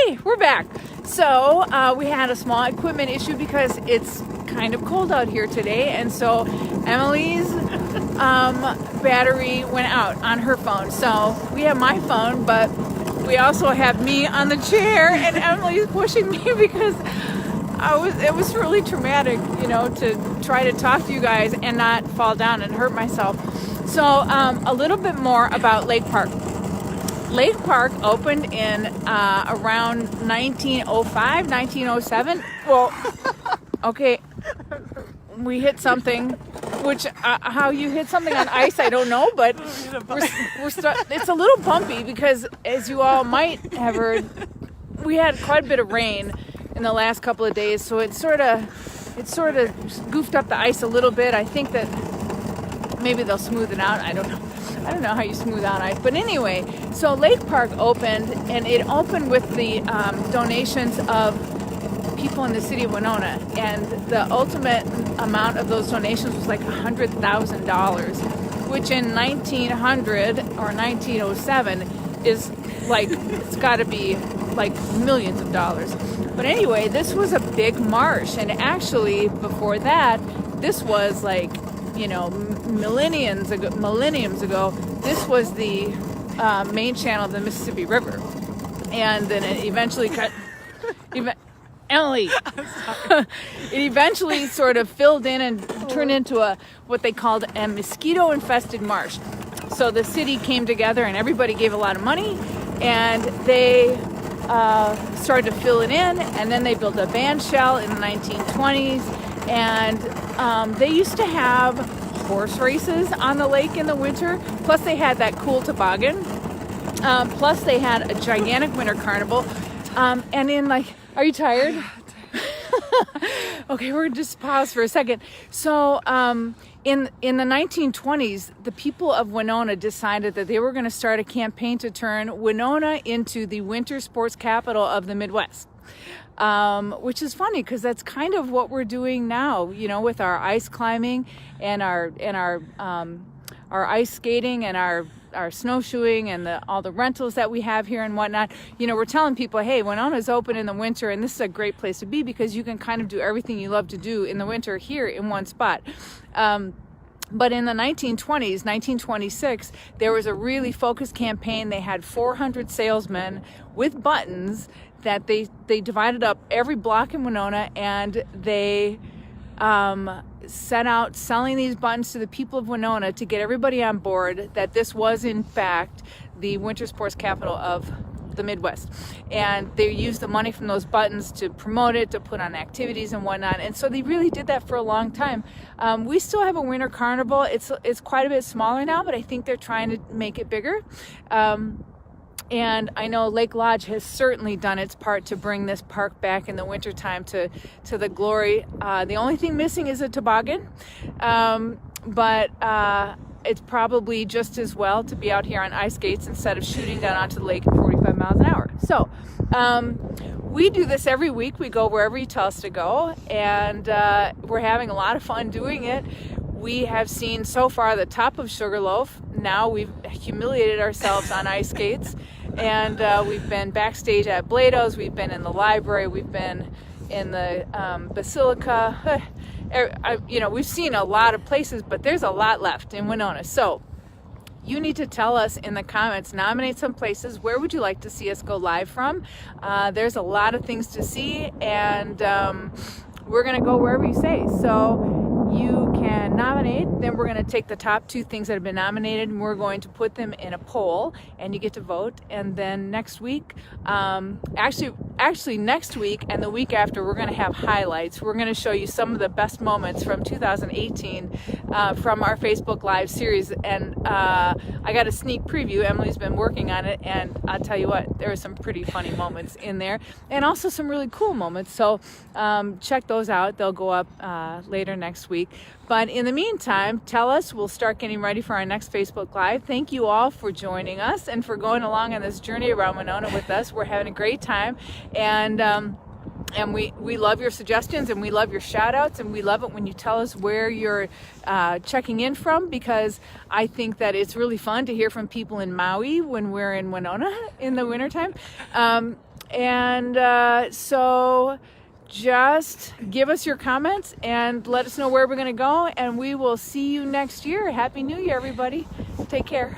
Hey, we're back. So we had a small equipment issue because it's kind of cold out here today, and so Emily's battery went out on her phone. So we have my phone, but we also have me on the chair, and Emily's pushing me because it was really traumatic, to try to talk to you guys and not fall down and hurt myself. So a little bit more about Lake Park. Lake Park opened in around 1905, 1907. Well, okay, we hit something, which how you hit something on ice, I don't know, but it's a little bumpy because, as you all might have heard, we had quite a bit of rain in the last couple of days, so it sort of goofed up the ice a little bit. I think that maybe they'll smooth it out. I don't know how you smooth out ice. But anyway, so Lake Park opened, and it opened with the donations of people in the city of Winona. And the ultimate amount of those donations was like $100,000, which in 1900 or 1907 is like, it's got to be like millions of dollars. But anyway, this was a big marsh. And actually, before that, this was like, millenniums ago, this was the main channel of the Mississippi River, and then it eventually Emily, it eventually sort of filled in and turned into what they called a mosquito-infested marsh. So the city came together and everybody gave a lot of money, and they started to fill it in, and then they built a band shell in the 1920s. And they used to have horse races on the lake in the winter. Plus they had that cool toboggan. Plus they had a gigantic winter carnival. And are you tired? Okay, we're gonna just pause for a second. So in the 1920s, the people of Winona decided that they were going to start a campaign to turn Winona into the winter sports capital of the Midwest. Which is funny because that's kind of what we're doing now, with our ice climbing and our ice skating and our snowshoeing and all the rentals that we have here and whatnot. We're telling people, hey, Winona's open in the winter, and this is a great place to be because you can kind of do everything you love to do in the winter here in one spot. But in the 1920s, 1926, there was a really focused campaign. They had 400 salesmen with buttons that they divided up every block in Winona, and they set out selling these buttons to the people of Winona to get everybody on board that this was in fact the winter sports capital of the Midwest. And they used the money from those buttons to promote it, to put on activities and whatnot. And so they really did that for a long time. We still have a winter carnival. It's quite a bit smaller now, but I think they're trying to make it bigger. And I know Lake Lodge has certainly done its part to bring this park back in the wintertime to the glory. The only thing missing is a toboggan, but it's probably just as well to be out here on ice skates instead of shooting down onto the lake at 45 miles an hour. So we do this every week. We go wherever you tell us to go, and we're having a lot of fun doing it. We have seen so far the top of Sugarloaf. Now we've humiliated ourselves on ice skates, and we've been backstage at Blado's. We've been in the library. We've been in the Basilica. We've seen a lot of places, but there's a lot left in Winona. So you need to tell us in the comments, nominate some places. Where would you like to see us go live from? There's a lot of things to see, and we're going to go wherever you say. So you can nominate, then we're going to take the top 2 things that have been nominated, and we're going to put them in a poll, and you get to vote. And then next week, actually next week and the week after, we're going to have highlights. We're going to show you some of the best moments from 2018 from our Facebook Live series. And I got a sneak preview. Emily's been working on it, and I'll tell you what, there are some pretty funny moments in there, and also some really cool moments. So check those out. They'll go up later next week. But in the meantime, tell us. We'll start getting ready for our next Facebook Live. Thank you all for joining us and for going along on this journey around Winona with us. We're having a great time, and we love your suggestions, and we love your shout outs, and we love it when you tell us where you're checking in from, because I think that it's really fun to hear from people in Maui when we're in Winona in the wintertime. And so just give us your comments and let us know where we're going to go, and we will see you next year. Happy New Year, everybody. Take care.